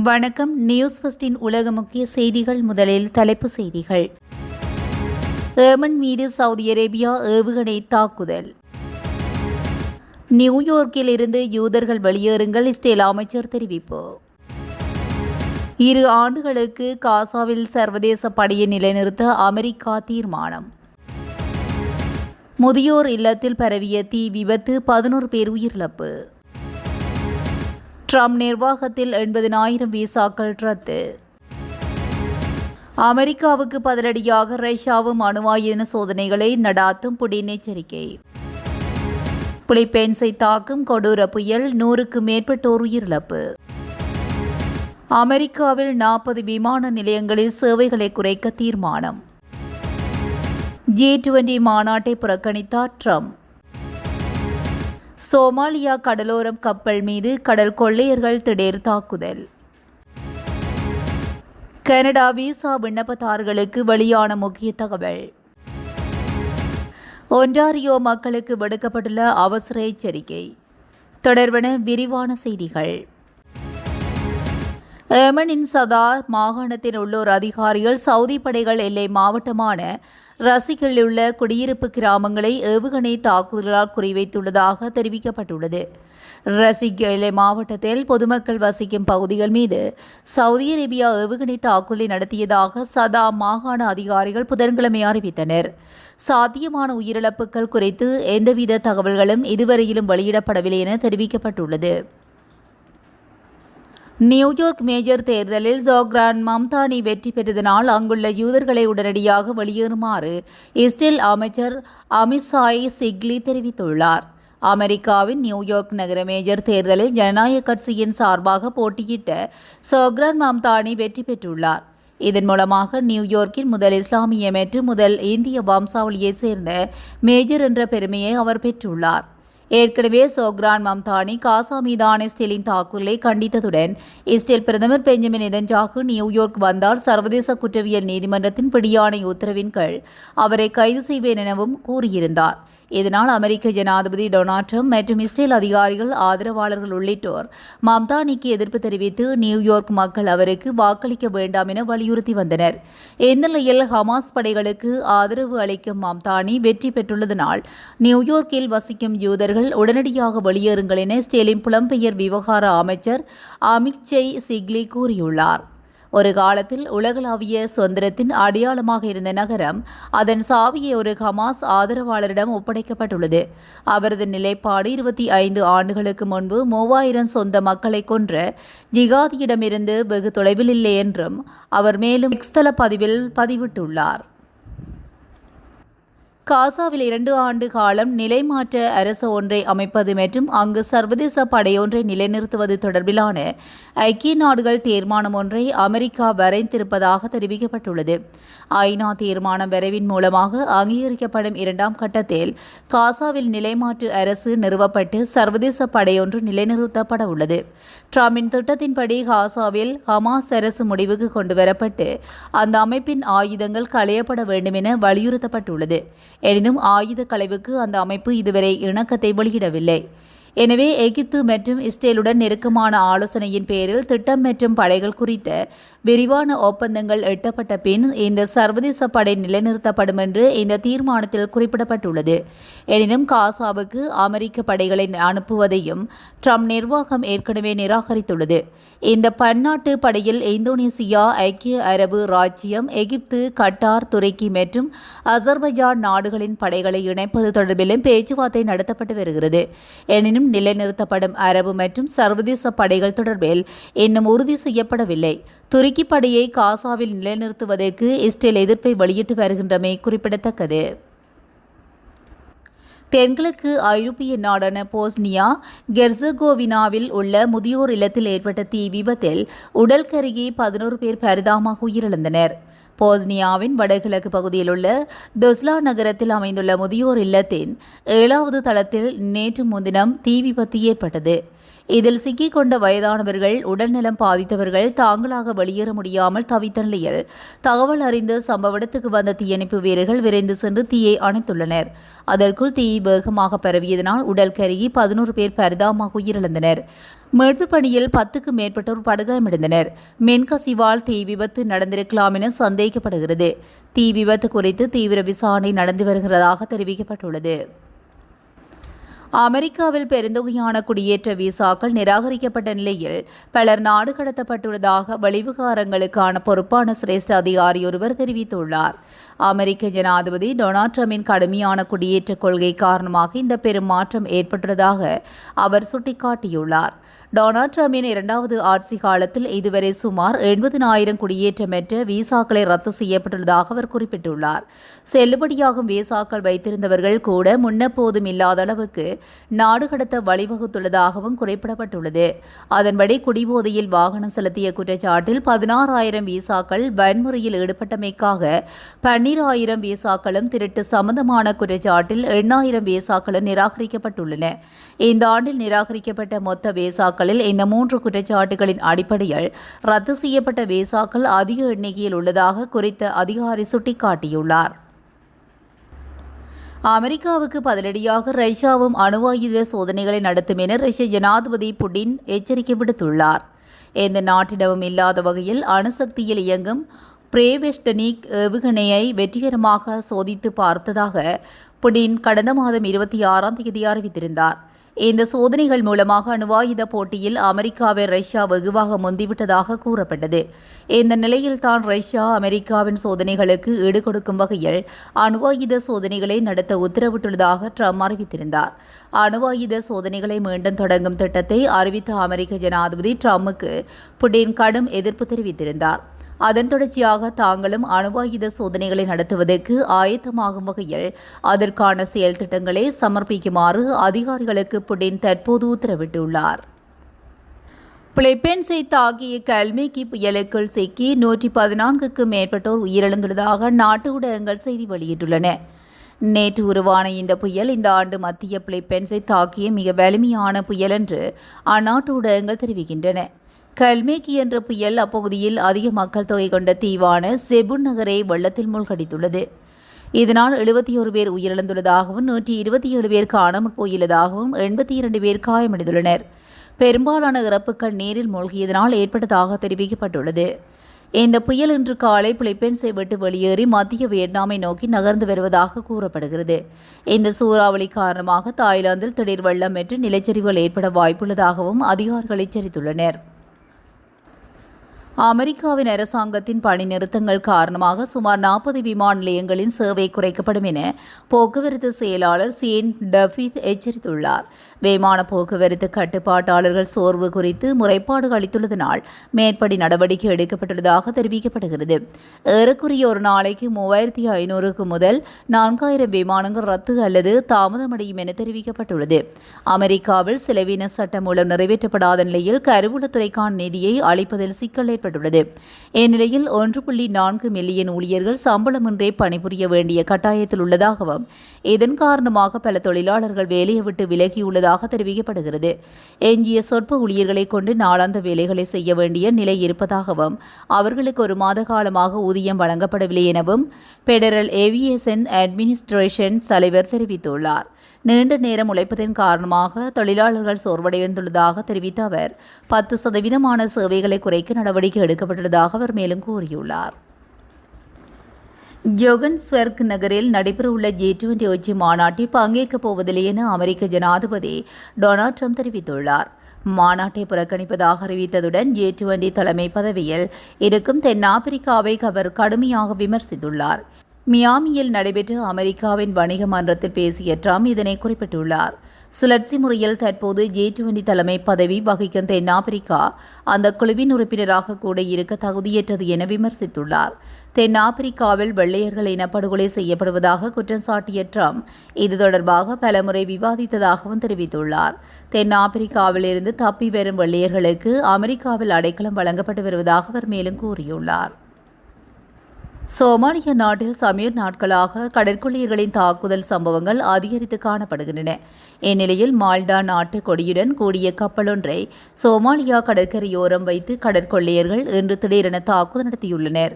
வணக்கம். நியூஸ் ஃபர்ஸ்டின் உலக முக்கிய செய்திகள். முதலில் தலைப்பு செய்திகள். ஏமன் மீது சவுதி அரேபியா ஏவுகணை தாக்குதல். நியூயார்க்கில் இருந்து யூதர்கள் வெளியேறுங்கள், இஸ்ரேல் அமைச்சர் தெரிவிப்பு. 2 ஆண்டுகளுக்கு காசாவில் சர்வதேச படையை நிலைநிறுத்த அமெரிக்கா தீர்மானம். முதியோர் இல்லத்தில் பரவிய தீ விபத்து, 11 பேர் உயிரிழப்பு. ட்ரம்ப் நிர்வாகத்தில் 80,000 விசாக்கள் ரத்து. அமெரிக்காவுக்கு பதிலடியாக ரஷ்யாவும் அணு ஆயுத சோதனைகளை நடாத்தும் புடின் எச்சரிக்கை. பிலிப்பைன்ஸை தாக்கும் கொடூர புயல், 100க்கும் மேற்பட்டோர் உயிரிழப்பு. அமெரிக்காவில் 40 விமான நிலையங்களில் சேவைகளை குறைக்க தீர்மானம். G20 மாநாட்டை புறக்கணித்தார் ட்ரம்ப். சோமாலியா கடலோரம் கப்பல் மீது கடல் கொள்ளையர்கள் திடீர் தாக்குதல். கனடா விசா விண்ணப்பதாரர்களுக்கு வெளியான முக்கிய தகவல். ஒன்டாரியோ மக்களுக்கு விடுக்கப்பட்டுள்ள அவசர எச்சரிக்கை. தொடர்பான விரிவான செய்திகள். ஏமனின் சதா மாகாணத்தில் உள்ளோர் அதிகாரிகள் சவுதி படைகள் எல்லை மாவட்டமான ரசிக்கில் உள்ள குடியிருப்பு கிராமங்களை ஏவுகணை தாக்குதலால் குறிவைத்துள்ளதாக தெரிவிக்கப்பட்டுள்ளது. ரசிக் எல்லை மாவட்டத்தில் பொதுமக்கள் வசிக்கும் பகுதிகள் மீது சவுதி அரேபியா ஏவுகணை தாக்குதலை நடத்தியதாக சதா மாகாண அதிகாரிகள் புதன்கிழமை அறிவித்தனர். சாத்தியமான உயிரிழப்புகள் குறித்து எந்தவித தகவல்களும் இதுவரையிலும் வெளியிடப்படவில்லை என தெரிவிக்கப்பட்டுள்ளது. நியூயார்க் மேஜர் தேர்தலில் ஜோக்ரான் மம்தானி வெற்றி பெற்றதனால் அங்குள்ள யூதர்களை உடனடியாக வெளியேறுமாறு இஸ்ரேல் அமைச்சர் அமித்ஷாய் சிக்லி தெரிவித்துள்ளார். அமெரிக்காவின் நியூயார்க் நகர மேஜர் தேர்தலில் ஜனநாயக கட்சியின் சார்பாக போட்டியிட்ட ஜோக்ரான் மம்தானி வெற்றி பெற்றுள்ளார். இதன் மூலமாக நியூயார்க்கின் முதல் இஸ்லாமிய மற்றும் முதல் இந்திய வம்சாவளியைச் சேர்ந்த மேஜர் என்ற பெருமையை அவர் பெற்றுள்ளார். ஏற்கனவே ஜோக்ரான் மம்தானி காசா மீதான இஸ்ரேலின் தாக்குதலை கண்டித்ததுடன் இஸ்ரேல் பிரதமர் பெஞ்சமின் நெதன்யாகு நியூயார்க் வந்தால் சர்வதேச குற்றவியல் நீதிமன்றத்தின் பிடியாணை உத்தரவின் கீழ் அவரை கைது செய்வேன் எனவும் கூறியிருந்தார். இதனால் அமெரிக்க ஜனாதிபதி டொனால்ட் ட்ரம்ப் மற்றும் இஸ்ரேல் அதிகாரிகள், ஆதரவாளர்கள் உள்ளிட்டோர் மம்தானிக்கு எதிர்ப்பு தெரிவித்து நியூயார்க் மக்கள் அவருக்கு வாக்களிக்க வேண்டாம் என வலியுறுத்தி வந்தனர். இந்நிலையில் ஹமாஸ் படைகளுக்கு ஆதரவு அளிக்கும் மம்தானி வெற்றி பெற்றுள்ளதனால் நியூயார்க்கில் வசிக்கும் யூதர்கள் உடனடியாக வெளியேறுங்கள் என இஸ்ரேலின் புலம்பெயர் விவகார அமைச்சர் அமித்ஷாய் சிக்லி கூறியுள்ளார். ஒரு காலத்தில் உலகளாவிய சுதந்திரத்தின் அடையாளமாக இருந்த நகரம் அதன் சாவியை ஒரு ஹமாஸ் ஆதரவாளரிடம் ஒப்படைக்கப்பட்டுள்ளது. அவரது நிலைப்பாடு 25 ஆண்டுகளுக்கு முன்பு 3000 சொந்த மக்களை கொன்ற ஜிகாதியிடமிருந்து வெகு தொலைவில் இல்லை என்றும் அவர் மேலும் எக்ஸ்தல பதிவில் பதிவிட்டுள்ளார். காசாவில் 2 ஆண்டு காலம் நிலைமாற்ற அரசு ஒன்றை அமைப்பது மற்றும் அங்கு சர்வதேச படையொன்றை நிலைநிறுத்துவது தொடர்பிலான ஐக்கிய நாடுகள் தீர்மானம் ஒன்றை அமெரிக்கா வரைந்திருப்பதாக தெரிவிக்கப்பட்டுள்ளது. ஐநா தீர்மானம் வரைவின் மூலமாக அங்கீகரிக்கப்படும் 2ஆம் கட்டத்தில் காசாவில் நிலைமாற்று அரசு நிறுவப்பட்டு சர்வதேச படையொன்று நிலைநிறுத்தப்பட உள்ளது. ட்ரம்பின் திட்டத்தின்படி காசாவில் ஹமாஸ் அரசு முடிவுக்கு கொண்டுவரப்பட்டு அந்த அமைப்பின் ஆயுதங்கள் களையப்பட வேண்டும் என வலியுறுத்தப்பட்டுள்ளது. எனினும் ஆயுத களைவுக்கு அந்த அமைப்பு இதுவரை இணக்கத்தை வெளியிடவில்லை. எனவே எகிப்து மற்றும் இஸ்ரேலுடன் நெருக்கமான ஆலோசனையின் பேரில் திட்டம் மற்றும் படைகள் குறித்த விரிவான ஒப்பந்தங்கள் எட்டப்பட்ட பின் இந்த சர்வதேச படை நிலைநிறுத்தப்படும் என்று இந்த தீர்மானத்தில் குறிப்பிடப்பட்டுள்ளது. எனினும் காசாவுக்கு அமெரிக்க படைகளை அனுப்புவதையும் ட்ரம்ப் நிர்வாகம் ஏற்கனவே நிராகரித்துள்ளது. இந்த பன்னாட்டு படையில் இந்தோனேசியா, ஐக்கிய அரபு ராச்சியம், எகிப்து, கட்டார், துருக்கி மற்றும் அசர்பைஜான் நாடுகளின் படைகளை இணைப்பது தொடர்பிலும் பேச்சுவார்த்தை நடத்தப்பட்டு வருகிறது. எனினும் நிலைநிறுத்தப்படும் அரபு மற்றும் சர்வதேச படைகள் தொடர்பில் இன்னும் உறுதி செய்யப்படவில்லை. துருக்கி படையை காசாவில் நிலைநிறுத்துவதற்கு இஸ்ரேல் எதிர்ப்பை வெளியிட்டு வருகின்றமை குறிப்பிடத்தக்கது. தென்கிழக்கு ஐரோப்பிய நாடான போஸ்னியா ஹெர்சகோவினாவில் உள்ள முதியோர் இல்லத்தில் ஏற்பட்ட தீ விபத்தில் உடல் கருகி 11 பேர் பரிதாபமாக உயிரிழந்தனர். போஸ்னியாவின் வடகிழக்கு பகுதியில் உள்ள தொஸ்லா நகரத்தில் அமைந்துள்ள முதியோர் இல்லத்தின் 7வது தளத்தில் நேற்று முன்தினம் தீ விபத்து ஏற்பட்டது. இதில் சிக்கிக்கொண்ட வயதானவர்கள், உடல்நலம் பாதித்தவர்கள் தாங்களாக வெளியேற முடியாமல் தவித்த நிலையில் தகவல் அறிந்து சம்பவ இடத்துக்கு வந்த தீயணைப்பு வீரர்கள் விரைந்து சென்று தீயை அணைத்துள்ளனர். அதற்குள் தீ வேகமாக பரவியதனால் உடல் கருகி 11 பேர் பரிதாபமாக உயிரிழந்தனர். மீட்புப் பணியில் 10க்கும் மேற்பட்டோர் படுகாயமடைந்தனர். மின்கசிவால் தீ விபத்து நடந்திருக்கலாம் என சந்தேகிக்கப்படுகிறது. தீ விபத்து குறித்து தீவிர விசாரணை நடந்து வருகிறதாக தெரிவிக்கப்பட்டுள்ளது. அமெரிக்காவில் பெருந்தொகையான குடியேற்ற விசாக்கள் நிராகரிக்கப்பட்ட நிலையில் பலர் நாடு கடத்தப்பட்டுள்ளதாக வெளிவிவகாரங்களுக்கான பொறுப்பான சிரேஷ்ட அதிகாரி ஒருவர் தெரிவித்துள்ளார். அமெரிக்க ஜனாதிபதி டொனால்ட் ட்ரம்பின் கடுமையான குடியேற்ற கொள்கை காரணமாக இந்த பெரும் மாற்றம் ஏற்பட்டுள்ளதாக அவர் சுட்டிக்காட்டியுள்ளார். டொனால்ட் ட்ரம்பின் 2வது ஆட்சி காலத்தில் இதுவரை சுமார் 80,000 குடியேற்றமற்ற விசாக்களை ரத்து செய்யப்பட்டுள்ளதாக அவர் குறிப்பிட்டுள்ளார். செல்லுபடியாகும் விசாக்கள் வைத்திருந்தவர்கள் கூட முன்னெப்போதும் இல்லாத அளவுக்கு நாடு கடத்த வழிவகுத்துள்ளதாகவும் குறிப்பிடப்பட்டுள்ளது. அதன்படி குடிபோதையில் வாகனம் செலுத்திய குற்றச்சாட்டில் 16,000 விசாக்கள், வன்முறையில் ஈடுபட்டமைக்காக 12,000 விசாக்களும், திருட்டு சம்பந்தமான குற்றச்சாட்டில் 8,000 விசாக்களும் நிராகரிக்கப்பட்டுள்ளன. இந்த ஆண்டில் நிராகரிக்கப்பட்ட மொத்த விசாக்களில் இந்த 3 குற்றச்சாட்டுகளின் அடிப்படையில் ரத்து செய்யப்பட்ட விசாக்கள் அதிக எண்ணிக்கையில் உள்ளதாக குறித்த அதிகாரி சுட்டிக்காட்டியுள்ளார். அமெரிக்காவுக்கு பதிலடியாக ரஷ்யாவும் அணு ஆயுத சோதனைகளை நடத்தும் என ரஷ்ய ஜனாதிபதி புடின் எச்சரிக்கை விடுத்துள்ளார். எந்த நாட்டிடமும் இல்லாத வகையில் அணுசக்தியில் இயங்கும் பிரேவெஸ்டனிக் ஏவுகணையை வெற்றிகரமாக சோதித்து பார்த்ததாக புடின் கடந்த மாதம் 26ஆம் தேதி அறிவித்திருந்தார். இந்த சோதனைகள் மூலமாக அணுவாயுத போட்டியில் அமெரிக்காவை ரஷ்யா வெகுவாக முந்திவிட்டதாக கூறப்பட்டது. இந்த நிலையில்தான் ரஷ்யா அமெரிக்காவின் சோதனைகளுக்கு ஈடுகொடுக்கும் வகையில் அணுவாயுத சோதனைகளை நடத்த உத்தரவிட்டுள்ளதாக ட்ரம்ப் அறிவித்திருந்தார். அணுவாயுத சோதனைகளை மீண்டும் தொடங்கும் திட்டத்தை அறிவித்த அமெரிக்க ஜனாதிபதி ட்ரம்புக்கு புடின் கடும் எதிர்ப்பு தெரிவித்திருந்தார். அதன் தொடர்ச்சியாக தாங்களும் அணுவாயுத சோதனைகளை நடத்துவதற்கு ஆயத்தமாகும் வகையில் அதற்கான செயல் திட்டங்களை சமர்ப்பிக்குமாறு அதிகாரிகளுக்கு புடின் தற்போது உத்தரவிட்டுள்ளார். பிலிப்பைன்ஸை தாக்கிய கல்மேகி புயலுக்குள் சிக்கி 114க்கும் மேற்பட்டோர் உயிரிழந்துள்ளதாக நாட்டு ஊடகங்கள் செய்தி வெளியிட்டுள்ளன. நேற்று உருவான இந்த புயல் இந்த ஆண்டு மத்திய பிலிப்பைன்ஸை தாக்கிய மிக வலிமையான புயல் என்று அந்நாட்டு ஊடகங்கள் தெரிவிக்கின்றன. கல்மேகி என்ற புயல் அப்பகுதியில் அதிக மக்கள் தொகை கொண்ட தீவான செபுன் நகரை வெள்ளத்தில் மூழ்கடித்துள்ளது. இதனால் 71 பேர் உயிரிழந்துள்ளதாகவும் 127 பேர் காணாமற் போயுள்ளதாகவும் 82 பேர் காயமடைந்துள்ளனர். பெரும்பாலான இறப்புகள் நீரில் மூழ்கியதனால் ஏற்பட்டதாக தெரிவிக்கப்பட்டுள்ளது. இந்த புயல் இன்று காலை பிலிப்பைன்ஸை விட்டு வெளியேறி மத்திய வியட்நாமை நோக்கி நகர்ந்து வருவதாக கூறப்படுகிறது. இந்த சூறாவளி காரணமாக தாய்லாந்தில் திடீர் வெள்ளம் மற்றும் நிலச்சரிவுகள் ஏற்பட வாய்ப்புள்ளதாகவும் அதிகாரிகள் எச்சரித்துள்ளனர். அமெரிக்காவின் அரசாங்கத்தின் பணி நிறுத்தங்கள் காரணமாக சுமார் 40 விமான நிலையங்களின் சேவை குறைக்கப்படும் என போக்குவரத்து செயலாளர் சீன் டஃபீத் எச்சரித்துள்ளார். விமான போக்குவரத்து கட்டுப்பாட்டாளர்கள் சோர்வு குறித்து முறைப்பாடு அளித்துள்ளதனால் மேற்படி நடவடிக்கை எடுக்கப்பட்டுள்ளதாக தெரிவிக்கப்படுகிறது. ஏறக்குறைய ஒரு நாளைக்கு 3,500 முதல் 4,000 விமானங்கள் ரத்து அல்லது தாமதமடையும் என தெரிவிக்கப்பட்டுள்ளது. அமெரிக்காவில் செலவின சட்டம் மூலம் நிறைவேற்றப்படாத நிலையில் கருவூலத்துறைக்கான நிதியை அளிப்பதில் சிக்கல் ஏற்பட்டுள்ளது. இந்நிலையில் 1.4 மில்லியன் ஊழியர்கள் சம்பளமின்றி பணிபுரிய வேண்டிய கட்டாயத்தில் உள்ளதாகவும் இதன் காரணமாக பல தொழிலாளர்கள் வேலையை விட்டு விலகியுள்ளதாக தெரிவிக்கப்படுகிறது. எஞ்சிய சொற்ப ஊழியர்களை கொண்டு நாளாந்த வேலைகளை செய்ய வேண்டிய நிலை இருப்பதாகவும் அவர்களுக்கு 1 மாத காலமாக ஊதியம் வழங்கப்படவில்லை எனவும் பெடரல் ஏவியேஷன் அட்மினிஸ்ட்ரேஷன் தலைவர் தெரிவித்துள்ளார். நீண்ட நேரம் உழைப்பதன் காரணமாக தொழிலாளர்கள் சோர்வடைந்துள்ளதாக தெரிவித்த அவர் 10% சேவைகளை குறைக்க நடவடிக்கை எடுக்கப்பட்டுள்ளதாக அவர் மேலும் கூறியுள்ளார். ஜோகன்ஸ்பர்க் நகரில் நடைபெறவுள்ள G20 உச்சி மாநாட்டில் பங்கேற்கப் போவதில்லை என அமெரிக்க ஜனாதிபதி டொனால்ட் ட்ரம்ப் தெரிவித்துள்ளார். மாநாட்டை புறக்கணிப்பதாக அறிவித்ததுடன் G20 தலைமை பதவியில் இருக்கும் தென்னாப்பிரிக்காவை அவர் கடுமையாக விமர்சித்துள்ளார். மியாமியில் நடைபெற்ற அமெரிக்காவின் வணிக மன்றத்தில் பேசிய ட்ரம்ப் இதனை குறிப்பிட்டுள்ளார். சுழற்சி முறையில் தற்போது G20 தலைமை பதவி வகிக்கும் தென்னாப்பிரிக்கா அந்த குழுவின் உறுப்பினராக கூட இருக்க தகுதியற்றது என விமர்சித்துள்ளார். தென்னாப்பிரிக்காவில் வெள்ளையர்கள் இனப்படுகொலை செய்யப்படுவதாக குற்றம் சாட்டிய ட்ரம்ப் இது தொடர்பாக பலமுறை விவாதித்ததாகவும் தெரிவித்துள்ளார். தென்னாப்பிரிக்காவில் இருந்து தப்பி வரும் வெள்ளையர்களுக்கு அமெரிக்காவில் அடைக்கலம் வழங்கப்பட்டு வருவதாக அவர் மேலும் கூறியுள்ளார். சோமாலியா நாட்டில் சமீர் நாட்களாக கடற்கொள்ளையர்களின் தாக்குதல் சம்பவங்கள் அதிகரித்து காணப்படுகின்றன. இந்நிலையில் மால்டா நாட்டு கொடியுடன் கூடிய கப்பலொன்றை சோமாலியா கடற்கரையோரம் வைத்து கடற்கொள்ளையர்கள் இன்று திடீரென தாக்குதல் நடத்தியுள்ளனர்.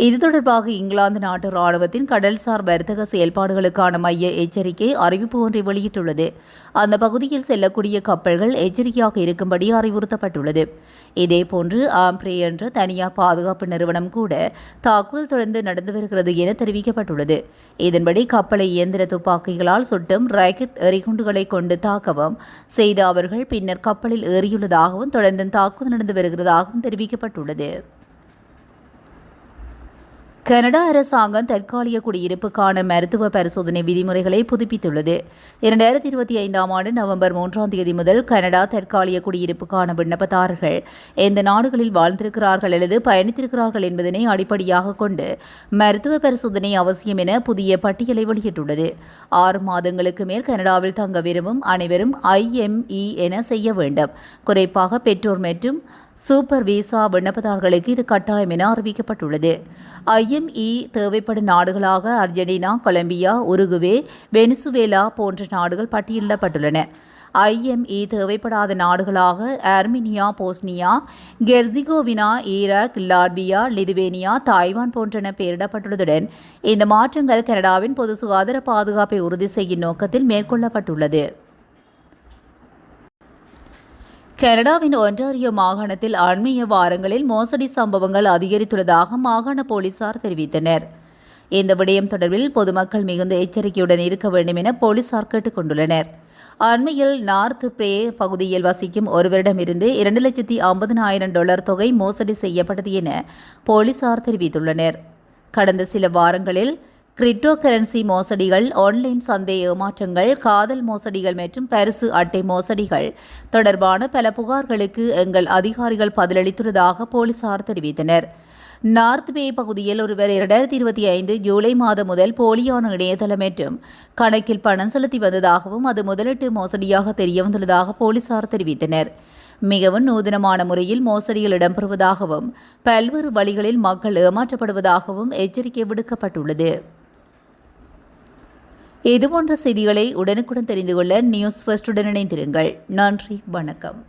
இது தொடர்பாக இங்கிலாந்து நாட்டு ராணுவத்தின் கடல்சார் வர்த்தக செயல்பாடுகளுக்கான மைய எச்சரிக்கை அறிவிப்பு ஒன்றை வெளியிட்டுள்ளது. அந்த பகுதியில் செல்லக்கூடிய கப்பல்கள் எச்சரிக்கையாக இருக்கும்படி அறிவுறுத்தப்பட்டுள்ளது. இதேபோன்று ஆம்ப்ரே என்ற தனியார் பாதுகாப்பு நிறுவனம் கூட தாக்குதல் தொடர்ந்து நடந்து வருகிறது என தெரிவிக்கப்பட்டுள்ளது. இதன்படி கப்பலை இயந்திர துப்பாக்கிகளால் சுட்டும் ராக்கெட் எறிகுண்டுகளை கொண்டு தாக்கவும் செய்த அவர்கள் பின்னர் கப்பலில் ஏறியுள்ளதாகவும் தொடர்ந்து தாக்குதல் நடந்து வருகிறதாகவும் தெரிவிக்கப்பட்டுள்ளது. கனடா அரசாங்கம் தற்காலிக குடியிருப்புக்கான மருத்துவ பரிசோதனை விதிமுறைகளை புதுப்பித்துள்ளது. 2025ஆம் ஆண்டு நவம்பர் 3ஆம் தேதி முதல் கனடா தற்காலிக குடியிருப்புக்கான விண்ணப்பதாரர்கள் எந்த நாடுகளில் வாழ்ந்திருக்கிறார்கள் அல்லது பயணித்திருக்கிறார்கள் என்பதனை அடிப்படையாக கொண்டு மருத்துவ பரிசோதனை அவசியம் என புதிய பட்டியலை வெளியிட்டுள்ளது. 6 மாதங்களுக்கு மேல் கனடாவில் தங்க விரும்பும் அனைவரும் IME என செய்ய வேண்டும். குறிப்பாக பெற்றோர் மற்றும் சூப்பர் விசா விண்ணப்பதாரர்களுக்கு இது கட்டாயம் என அறிவிக்கப்பட்டுள்ளது. IME தேவைப்படும் நாடுகளாக அர்ஜென்டினா, கொலம்பியா, உருகுவே, வெனிசுவேலா போன்ற நாடுகள் பட்டியலிடப்பட்டுள்ளன. IME தேவைப்படாத நாடுகளாக Armenia, Bosnia, Herzegovina, Iraq, Latvia, Lithuania, Taiwan போன்றன பெயரிடப்பட்டுள்ளதுடன் இந்த மாற்றங்கள் கனடாவின் பொது சுகாதார பாதுகாப்பை உறுதி செய்யும் நோக்கத்தில் மேற்கொள்ளப்பட்டுள்ளது. கனடாவின் ஒன்டாரியோ மாகாணத்தில் அண்மைய வாரங்களில் மோசடி சம்பவங்கள் அதிகரித்துள்ளதாக மாகாண போலீசார் தெரிவித்தனர். இந்த விடயம் தொடர்பில் பொதுமக்கள் மிகுந்த எச்சரிக்கையுடன் இருக்க வேண்டும் என போலீசார் கேட்டுக் கொண்டுள்ளனர். அண்மையில் நார்த் பிரே பகுதியில் வசிக்கும் ஒருவரிடமிருந்து $2,50,000 தொகை மோசடி செய்யப்பட்டது என போலீசார் தெரிவித்துள்ளனர். கடந்த சில வாரங்களில் கிரிப்டோ கரன்சி மோசடிகள், ஆன்லைன் சந்தை ஏமாற்றங்கள், காதல் மோசடிகள் மற்றும் பரிசு அட்டை மோசடிகள் தொடர்பான பல புகார்களுக்கு எங்கள் அதிகாரிகள் பதிலளித்துள்ளதாக போலீசார் தெரிவித்தனர். நார்த் பே பகுதியில் ஒருவர் 2025 ஜூலை மாதம் முதல் போலியான இணையதளம் மற்றும் கணக்கில் பணம் செலுத்தி வந்ததாகவும் அது முதலீட்டு மோசடியாக தெரியவந்துள்ளதாக போலீசார் தெரிவித்தனர். மிகவும் நூதனமான முறையில் மோசடிகள் இடம்பெறுவதாகவும் பல்வேறு வழிகளில் மக்கள் ஏமாற்றப்படுவதாகவும் எச்சரிக்கை விடுக்கப்பட்டுள்ளது. இதுபோன்ற செய்திகளை உடனுக்குடன் தெரிந்து கொள்ள நியூஸ் ஃபர்ஸ்டுடன் இணைந்திருங்கள். நன்றி, வணக்கம்.